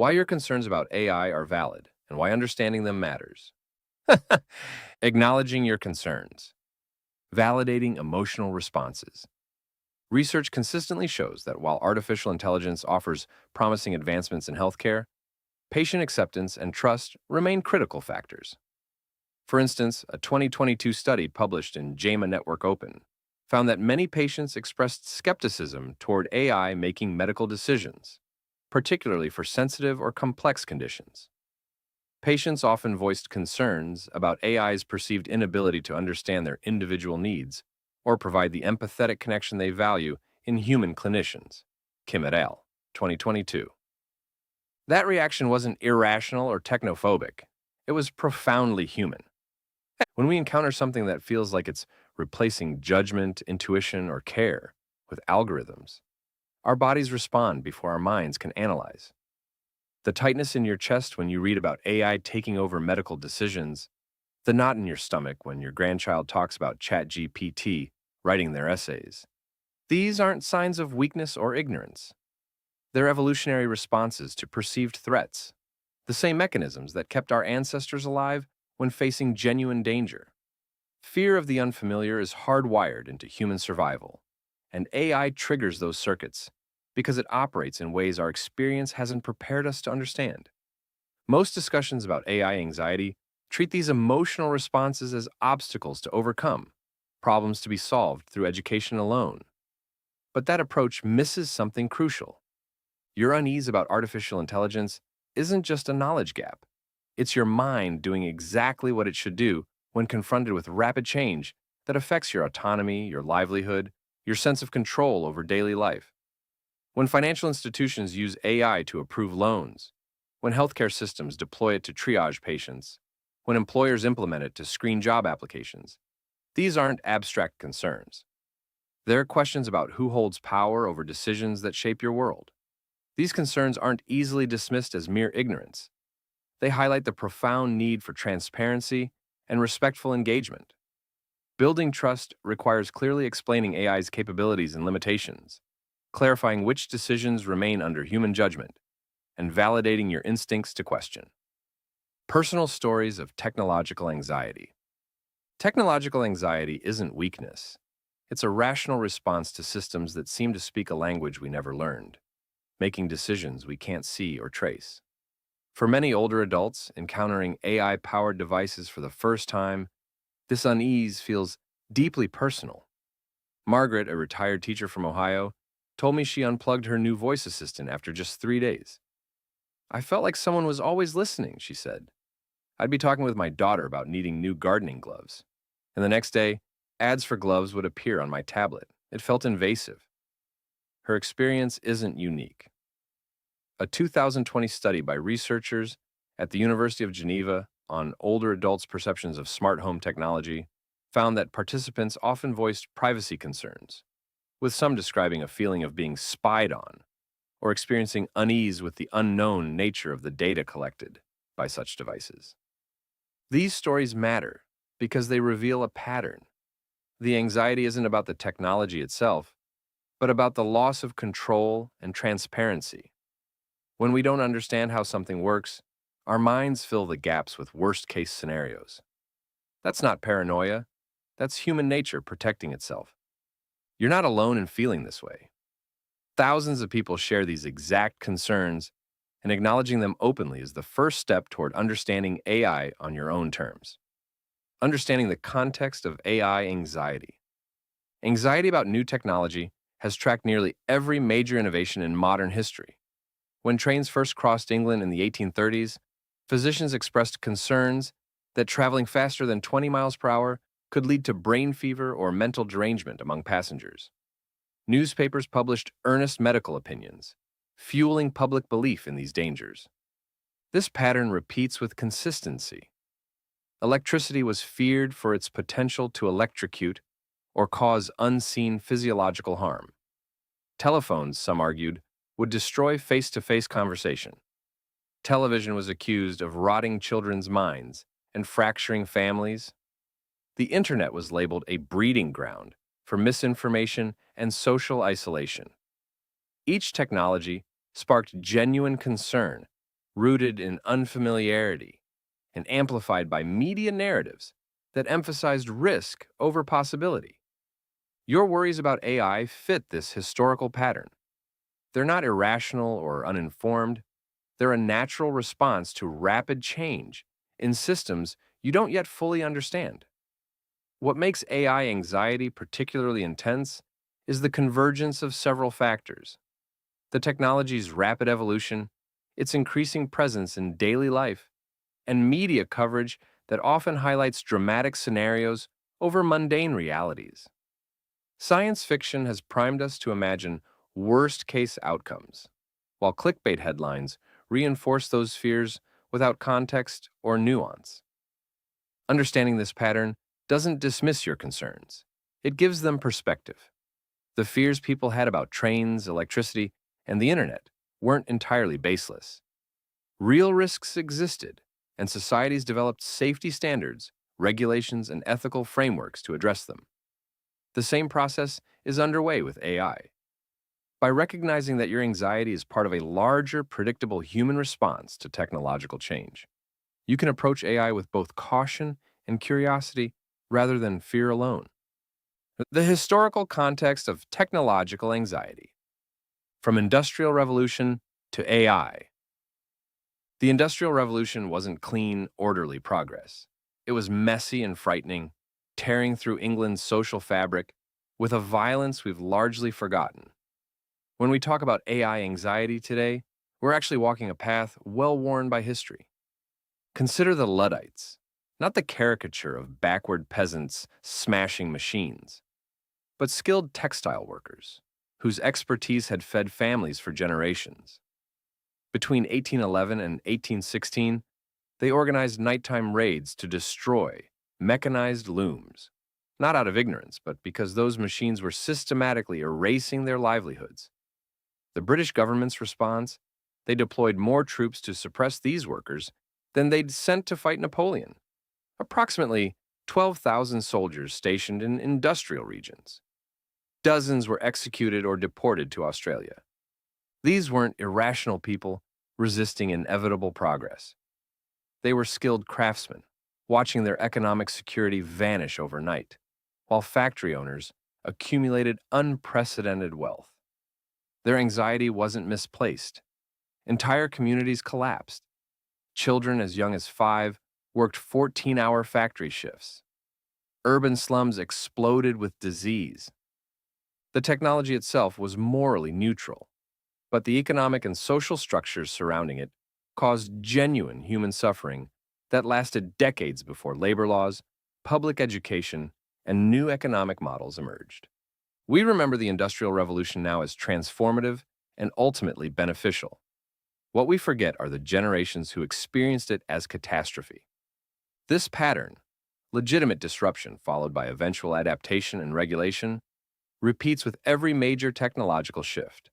Why your concerns about AI are valid and why understanding them matters. Acknowledging your concerns. Validating emotional responses. Research consistently shows that while artificial intelligence offers promising advancements in healthcare, patient acceptance and trust remain critical factors. For instance, a 2022 study published in JAMA Network Open found that many patients expressed skepticism toward AI making medical decisions, particularly for sensitive or complex conditions. Patients often voiced concerns about AI's perceived inability to understand their individual needs or provide the empathetic connection they value in human clinicians. Kim et al., 2022. That reaction wasn't irrational or technophobic. It was profoundly human. When we encounter something that feels like it's replacing judgment, intuition, or care with algorithms, our bodies respond before our minds can analyze. The tightness in your chest when you read about AI taking over medical decisions, the knot in your stomach when your grandchild talks about ChatGPT writing their essays. These aren't signs of weakness or ignorance. They're evolutionary responses to perceived threats, the same mechanisms that kept our ancestors alive when facing genuine danger. Fear of the unfamiliar is hardwired into human survival, and AI triggers those circuits because it operates in ways our experience hasn't prepared us to understand. Most discussions about AI anxiety treat these emotional responses as obstacles to overcome, problems to be solved through education alone. But that approach misses something crucial. Your unease about artificial intelligence isn't just a knowledge gap. It's your mind doing exactly what it should do when confronted with rapid change that affects your autonomy, your livelihood, your sense of control over daily life. When financial institutions use AI to approve loans, when healthcare systems deploy it to triage patients, when employers implement it to screen job applications, these aren't abstract concerns. They're questions about who holds power over decisions that shape your world. These concerns aren't easily dismissed as mere ignorance. They highlight the profound need for transparency and respectful engagement. Building trust requires clearly explaining AI's capabilities and limitations, clarifying which decisions remain under human judgment, and validating your instincts to question. Personal stories of technological anxiety. Technological anxiety isn't weakness. It's a rational response to systems that seem to speak a language we never learned, making decisions we can't see or trace. For many older adults encountering AI-powered devices for the first time, this unease feels deeply personal. Margaret, a retired teacher from Ohio, told me she unplugged her new voice assistant after just 3 days. I felt like someone was always listening, she said. I'd be talking with my daughter about needing new gardening gloves, and the next day, ads for gloves would appear on my tablet. It felt invasive. Her experience isn't unique. A 2020 study by researchers at the University of Geneva on older adults' perceptions of smart home technology found that participants often voiced privacy concerns, with some describing a feeling of being spied on or experiencing unease with the unknown nature of the data collected by such devices. These stories matter because they reveal a pattern. The anxiety isn't about the technology itself, but about the loss of control and transparency. When we don't understand how something works, our minds fill the gaps with worst-case scenarios. That's not paranoia. That's human nature protecting itself. You're not alone in feeling this way. Thousands of people share these exact concerns, and acknowledging them openly is the first step toward understanding AI on your own terms. Understanding the context of AI anxiety. Anxiety about new technology has tracked nearly every major innovation in modern history. When trains first crossed England in the 1830s, physicians expressed concerns that traveling faster than 20 miles per hour could lead to brain fever or mental derangement among passengers. Newspapers published earnest medical opinions, fueling public belief in these dangers. This pattern repeats with consistency. Electricity was feared for its potential to electrocute or cause unseen physiological harm. Telephones, some argued, would destroy face-to-face conversation. Television was accused of rotting children's minds and fracturing families. The internet was labeled a breeding ground for misinformation and social isolation. Each technology sparked genuine concern rooted in unfamiliarity and amplified by media narratives that emphasized risk over possibility. Your worries about AI fit this historical pattern. They're not irrational or uninformed. They're a natural response to rapid change in systems you don't yet fully understand. What makes AI anxiety particularly intense is the convergence of several factors: the technology's rapid evolution, its increasing presence in daily life, and media coverage that often highlights dramatic scenarios over mundane realities. Science fiction has primed us to imagine worst case outcomes, while clickbait headlines reinforce those fears without context or nuance. Understanding this pattern doesn't dismiss your concerns, it gives them perspective. The fears people had about trains, electricity, and the internet weren't entirely baseless. Real risks existed, and societies developed safety standards, regulations, and ethical frameworks to address them. The same process is underway with AI. By recognizing that your anxiety is part of a larger, predictable human response to technological change, you can approach AI with both caution and curiosity rather than fear alone. The historical context of technological anxiety. From Industrial Revolution to AI. The Industrial Revolution wasn't clean, orderly progress. It was messy and frightening, tearing through England's social fabric with a violence we've largely forgotten. When we talk about AI anxiety today, we're actually walking a path well worn by history. Consider the Luddites, not the caricature of backward peasants smashing machines, but skilled textile workers whose expertise had fed families for generations. Between 1811 and 1816, they organized nighttime raids to destroy mechanized looms, not out of ignorance, but because those machines were systematically erasing their livelihoods. The British government's response: they deployed more troops to suppress these workers than they'd sent to fight Napoleon. Approximately 12,000 soldiers stationed in industrial regions. Dozens were executed or deported to Australia. These weren't irrational people resisting inevitable progress. They were skilled craftsmen, watching their economic security vanish overnight, while factory owners accumulated unprecedented wealth. Their anxiety wasn't misplaced. Entire communities collapsed. Children as young as 5 worked 14-hour factory shifts. Urban slums exploded with disease. The technology itself was morally neutral, but the economic and social structures surrounding it caused genuine human suffering that lasted decades before labor laws, public education, and new economic models emerged. We remember the Industrial Revolution now as transformative and ultimately beneficial. What we forget are the generations who experienced it as catastrophe. This pattern, legitimate disruption followed by eventual adaptation and regulation, repeats with every major technological shift.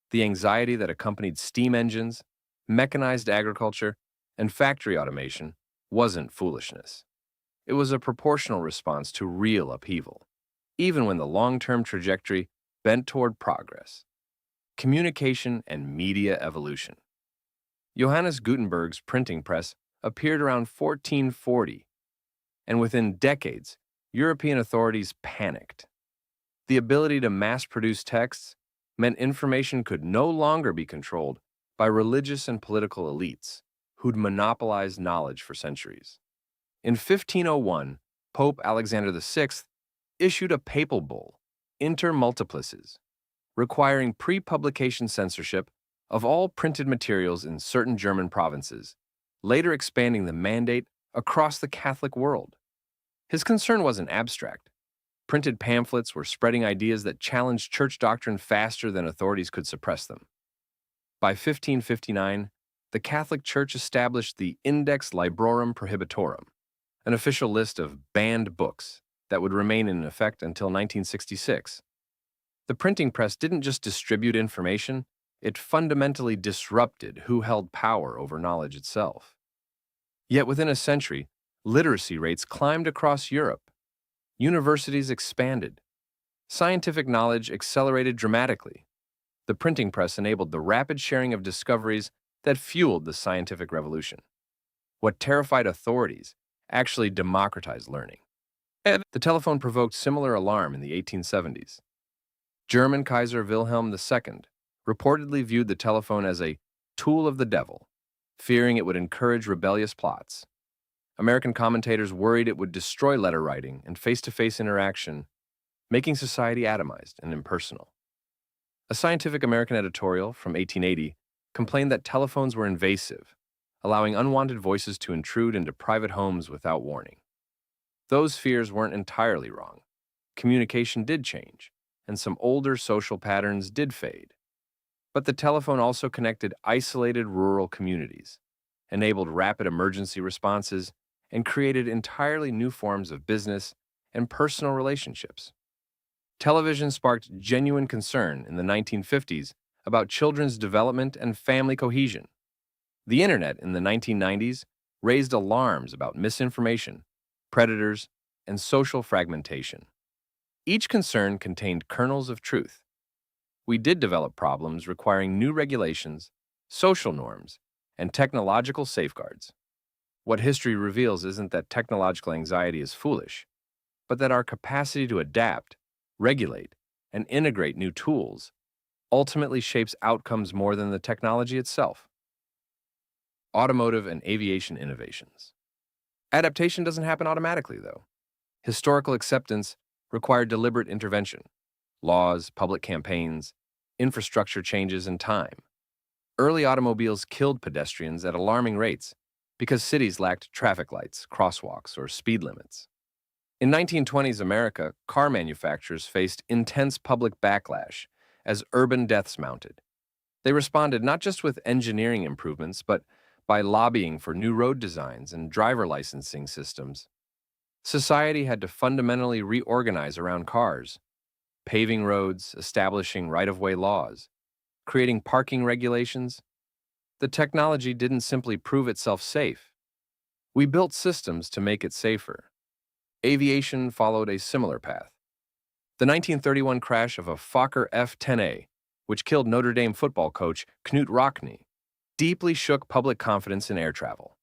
The anxiety that accompanied steam engines, mechanized agriculture, and factory automation wasn't foolishness. It was a proportional response to real upheaval, even when the long-term trajectory bent toward progress. Communication and media evolution. Johannes Gutenberg's printing press appeared around 1440, and within decades, European authorities panicked. The ability to mass-produce texts meant information could no longer be controlled by religious and political elites who'd monopolized knowledge for centuries. In 1501, Pope Alexander VI issued a papal bull, Inter Multiplices, requiring pre-publication censorship of all printed materials in certain German provinces, later expanding the mandate across the Catholic world. His concern wasn't abstract. Printed pamphlets were spreading ideas that challenged church doctrine faster than authorities could suppress them. By 1559, the Catholic Church established the Index Librorum Prohibitorum, an official list of banned books that would remain in effect until 1966. The printing press didn't just distribute information, it fundamentally disrupted who held power over knowledge itself. Yet within a century, literacy rates climbed across Europe. Universities expanded. Scientific knowledge accelerated dramatically. The printing press enabled the rapid sharing of discoveries that fueled the scientific revolution. What terrified authorities actually democratized learning. The telephone provoked similar alarm in the 1870s. German Kaiser Wilhelm II reportedly viewed the telephone as a tool of the devil, fearing it would encourage rebellious plots. American commentators worried it would destroy letter writing and face-to-face interaction, making society atomized and impersonal. A Scientific American editorial from 1880 complained that telephones were invasive, allowing unwanted voices to intrude into private homes without warning. Those fears weren't entirely wrong. Communication did change, and some older social patterns did fade. But the telephone also connected isolated rural communities, enabled rapid emergency responses, and created entirely new forms of business and personal relationships. Television sparked genuine concern in the 1950s about children's development and family cohesion. The internet in the 1990s raised alarms about misinformation, predators, and social fragmentation. Each concern contained kernels of truth. We did develop problems requiring new regulations, social norms, and technological safeguards. What history reveals isn't that technological anxiety is foolish, but that our capacity to adapt, regulate, and integrate new tools ultimately shapes outcomes more than the technology itself. Automotive and aviation innovations. Adaptation doesn't happen automatically, though. Historical acceptance required deliberate intervention, laws, public campaigns, infrastructure changes, and time. Early automobiles killed pedestrians at alarming rates because cities lacked traffic lights, crosswalks, or speed limits. In 1920s America, car manufacturers faced intense public backlash as urban deaths mounted. They responded not just with engineering improvements, but by lobbying for new road designs and driver licensing systems. Society had to fundamentally reorganize around cars, paving roads, establishing right-of-way laws, creating parking regulations. The technology didn't simply prove itself safe. We built systems to make it safer. Aviation followed a similar path. The 1931 crash of a Fokker F-10A, which killed Notre Dame football coach Knut Rockne, deeply shook public confidence in air travel.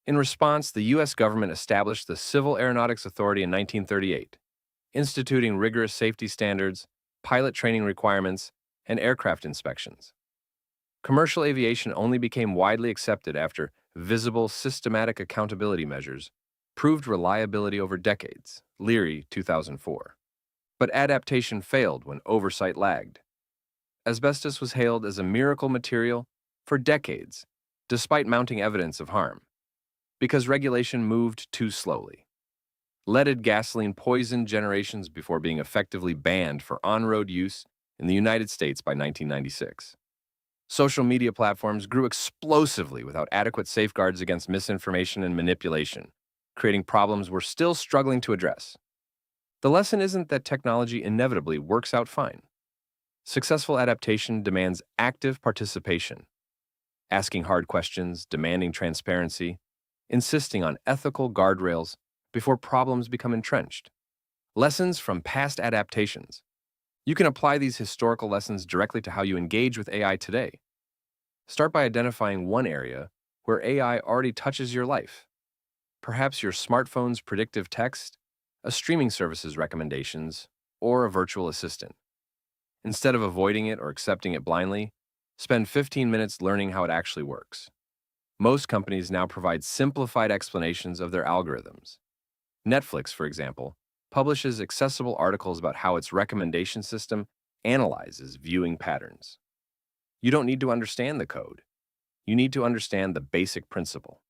In response, the U.S. government established the Civil Aeronautics Authority in 1938, instituting rigorous safety standards, pilot training requirements, and aircraft inspections. Commercial aviation only became widely accepted after visible, systematic accountability measures proved reliability over decades, Leary, 2004. But adaptation failed when oversight lagged. Asbestos was hailed as a miracle material for decades, despite mounting evidence of harm, because regulation moved too slowly. Leaded gasoline poisoned generations before being effectively banned for on-road use in the United States by 1996. Social media platforms grew explosively without adequate safeguards against misinformation and manipulation, creating problems we're still struggling to address. The lesson isn't that technology inevitably works out fine. Successful adaptation demands active participation, asking hard questions, demanding transparency, insisting on ethical guardrails before problems become entrenched. Lessons from past adaptations. You can apply these historical lessons directly to how you engage with AI today. Start by identifying one area where AI already touches your life. Perhaps your smartphone's predictive text, a streaming service's recommendations, or a virtual assistant. Instead of avoiding it or accepting it blindly, spend 15 minutes learning how it actually works. Most companies now provide simplified explanations of their algorithms. Netflix, for example, publishes accessible articles about how its recommendation system analyzes viewing patterns. You don't need to understand the code. You need to understand the basic principle.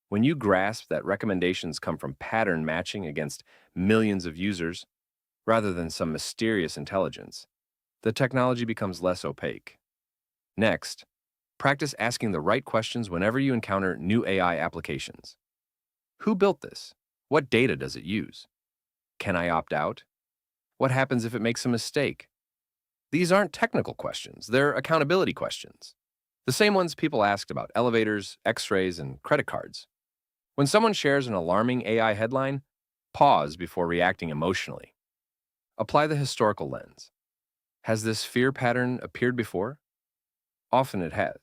When you grasp that recommendations come from pattern matching against millions of users, rather than some mysterious intelligence, the technology becomes less opaque. Next, practice asking the right questions whenever you encounter new AI applications. Who built this? What data does it use? Can I opt out? What happens if it makes a mistake? These aren't technical questions, they're accountability questions. The same ones people asked about elevators, x-rays, and credit cards. When someone shares an alarming AI headline, pause before reacting emotionally. Apply the historical lens. Has this fear pattern appeared before? Often it has.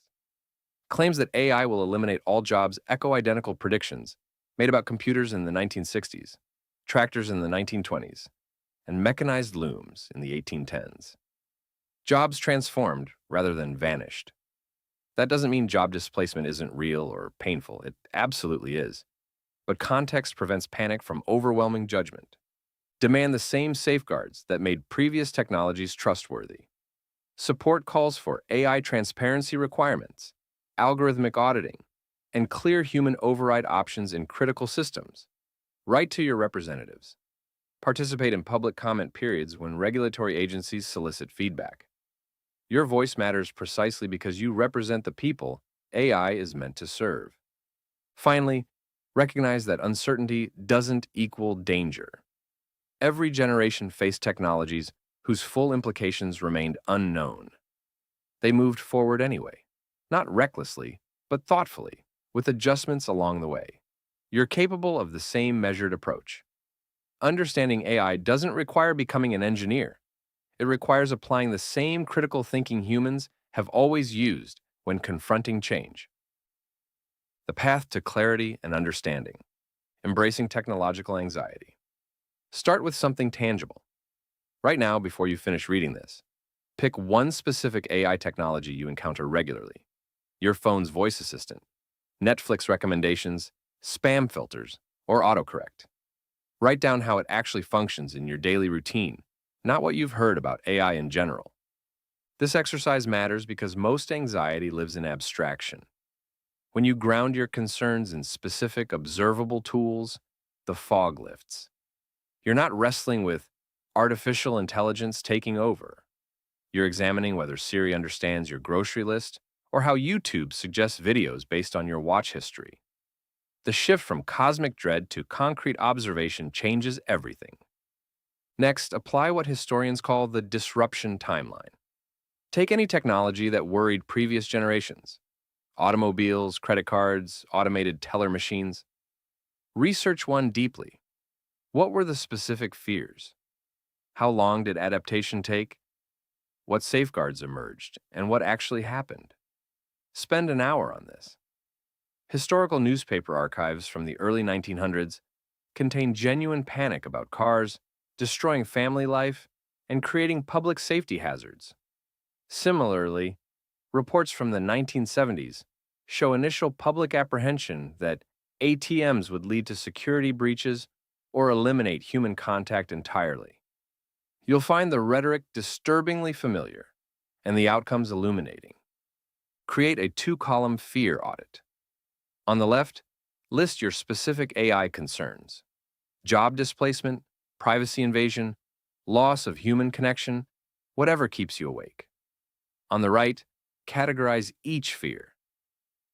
claims that AI will eliminate all jobs echo identical predictions made about computers in the 1960s, tractors in the 1920s, and mechanized looms in the 1810s. Jobs transformed rather than vanished. That doesn't mean job displacement isn't real or painful. It absolutely is. But context prevents panic from overwhelming judgment. Demand the same safeguards that made previous technologies trustworthy. Support calls for AI transparency requirements, algorithmic auditing, and clear human override options in critical systems. Write to your representatives. Participate in public comment periods when regulatory agencies solicit feedback. Your voice matters precisely because you represent the people AI is meant to serve. Finally, recognize that uncertainty doesn't equal danger. Every generation faced technologies whose full implications remained unknown. They moved forward anyway, not recklessly, but thoughtfully, with adjustments along the way. You're capable of the same measured approach. Understanding AI doesn't require becoming an engineer. It requires applying the same critical thinking humans have always used when confronting change. The path to clarity and understanding. Embracing technological anxiety. Start with something tangible. Right now, before you finish reading this, pick one specific AI technology you encounter regularly. Your phone's voice assistant, Netflix recommendations, spam filters, or autocorrect. Write down how it actually functions in your daily routine, not what you've heard about AI in general. This exercise matters because most anxiety lives in abstraction. When you ground your concerns in specific, observable tools, the fog lifts. You're not wrestling with artificial intelligence taking over. You're examining whether Siri understands your grocery list or how YouTube suggests videos based on your watch history. The shift from cosmic dread to concrete observation changes everything. Next, apply what historians call the disruption timeline. Take any technology that worried previous generations: automobiles, credit cards, automated teller machines. Research one deeply. What were the specific fears? How long did adaptation take? What safeguards emerged, and what actually happened? Spend an hour on this. Historical newspaper archives from the early 1900s contain genuine panic about cars, destroying family life, and creating public safety hazards. Similarly, reports from the 1970s show initial public apprehension that ATMs would lead to security breaches or eliminate human contact entirely. You'll find the rhetoric disturbingly familiar and the outcomes illuminating. Create a two-column fear audit. On the left, list your specific AI concerns: job displacement, privacy invasion, loss of human connection, whatever keeps you awake. On the right, categorize each fear.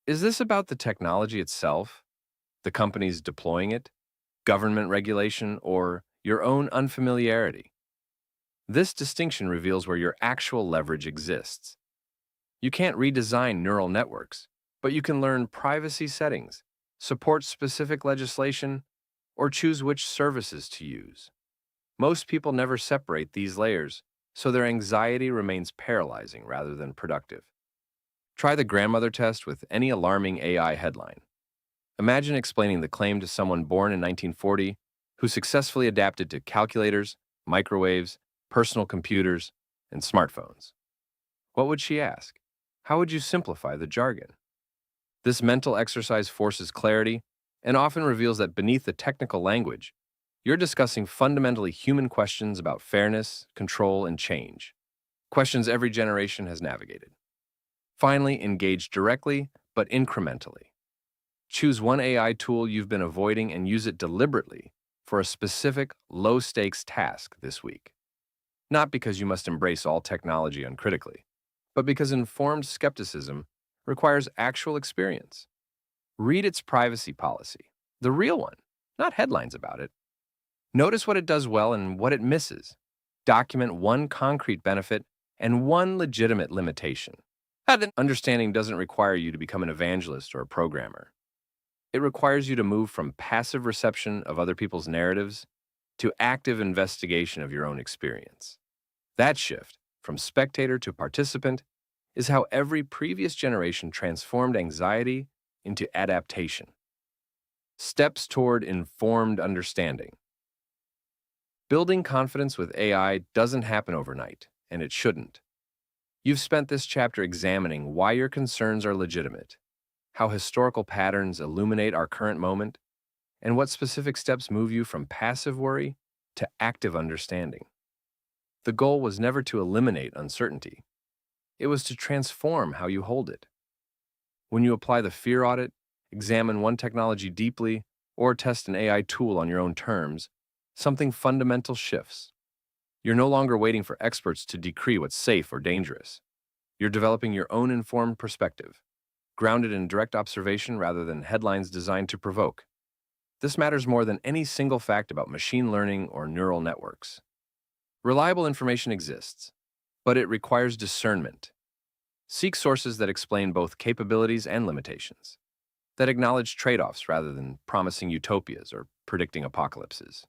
Is this about the technology itself, the companies deploying it, government regulation, or your own unfamiliarity? This distinction reveals where your actual leverage exists. You can't redesign neural networks, but you can learn privacy settings, support specific legislation, or choose which services to use. Most people never separate these layers, so their anxiety remains paralyzing rather than productive. Try the grandmother test with any alarming AI headline. Imagine explaining the claim to someone born in 1940 who successfully adapted to calculators, microwaves, personal computers, and smartphones. What would she ask? How would you simplify the jargon? This mental exercise forces clarity and often reveals that beneath the technical language, you're discussing fundamentally human questions about fairness, control, and change. Questions every generation has navigated. Finally, engage directly but incrementally. Choose one AI tool you've been avoiding and use it deliberately for a specific, low-stakes task this week. Not because you must embrace all technology uncritically, but because informed skepticism requires actual experience. Read its privacy policy, the real one, not headlines about it. Notice what it does well and what it misses. Document one concrete benefit and one legitimate limitation. Understanding doesn't require you to become an evangelist or a programmer. It requires you to move from passive reception of other people's narratives to active investigation of your own experience. That shift, from spectator to participant, is how every previous generation transformed anxiety into adaptation. Steps toward informed understanding. Building confidence with AI doesn't happen overnight, and it shouldn't. You've spent this chapter examining why your concerns are legitimate, how historical patterns illuminate our current moment, and what specific steps move you from passive worry to active understanding. The goal was never to eliminate uncertainty. It was to transform how you hold it. When you apply the fear audit, examine one technology deeply, or test an AI tool on your own terms, something fundamental shifts. You're no longer waiting for experts to decree what's safe or dangerous. You're developing your own informed perspective, grounded in direct observation rather than headlines designed to provoke. This matters more than any single fact about machine learning or neural networks. Reliable information exists, but it requires discernment. Seek sources that explain both capabilities and limitations, that acknowledge trade-offs rather than promising utopias or predicting apocalypses.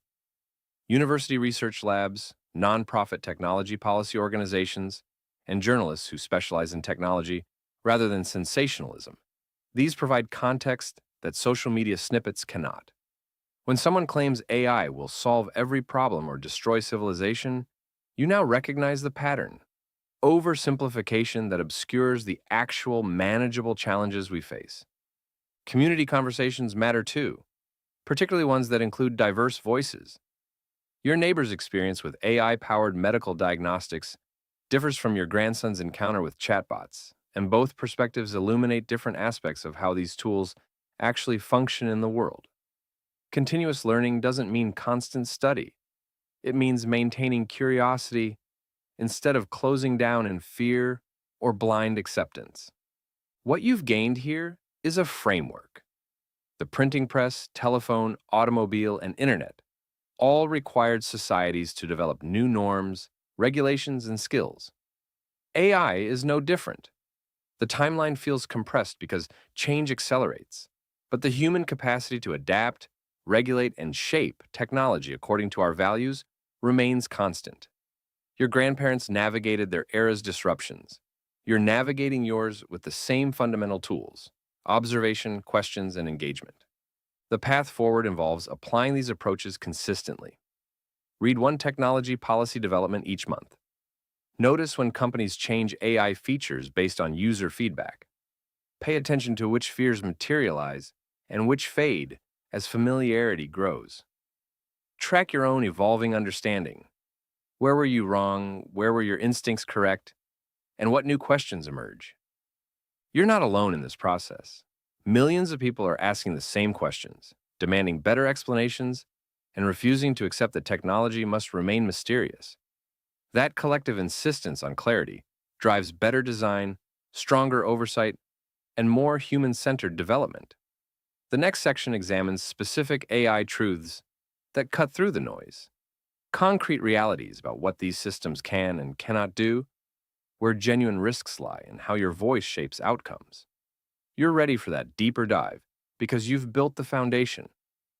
University research labs, nonprofit technology policy organizations, and journalists who specialize in technology rather than sensationalism. These provide context that social media snippets cannot. When someone claims AI will solve every problem or destroy civilization, you now recognize the pattern: oversimplification that obscures the actual manageable challenges we face. Community conversations matter too, particularly ones that include diverse voices. Your neighbor's experience with AI-powered medical diagnostics differs from your grandson's encounter with chatbots, and both perspectives illuminate different aspects of how these tools actually function in the world. Continuous learning doesn't mean constant study. It means maintaining curiosity instead of closing down in fear or blind acceptance. What you've gained here is a framework. The printing press, telephone, automobile, and internet all required societies to develop new norms, regulations, and skills. AI is no different. The timeline feels compressed because change accelerates, but the human capacity to adapt, regulate, and shape technology according to our values remains constant. Your grandparents navigated their era's disruptions. You're navigating yours with the same fundamental tools: observation, questions, and engagement. The path forward involves applying these approaches consistently. Read one technology policy development each month. Notice when companies change AI features based on user feedback. Pay attention to which fears materialize and which fade as familiarity grows. Track your own evolving understanding. Where were you wrong? Where were your instincts correct? And what new questions emerge? You're not alone in this process. Millions of people are asking the same questions, demanding better explanations, and refusing to accept that technology must remain mysterious. That collective insistence on clarity drives better design, stronger oversight, and more human-centered development. The next section examines specific AI truths that cut through the noise, concrete realities about what these systems can and cannot do, where genuine risks lie, and how your voice shapes outcomes. You're ready for that deeper dive because you've built the foundation: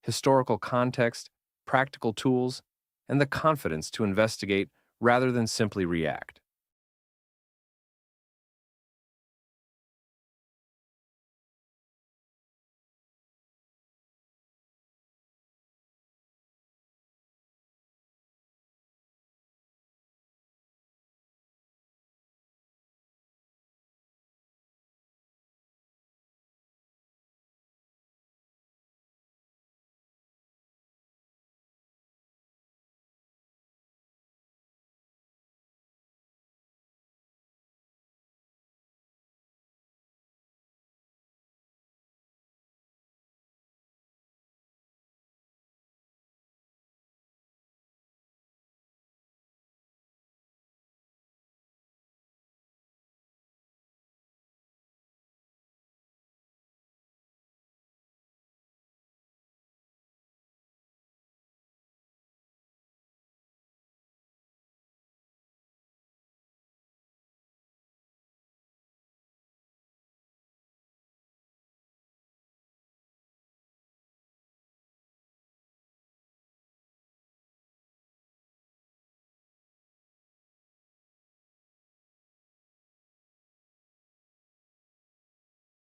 historical context, practical tools, and the confidence to investigate rather than simply react.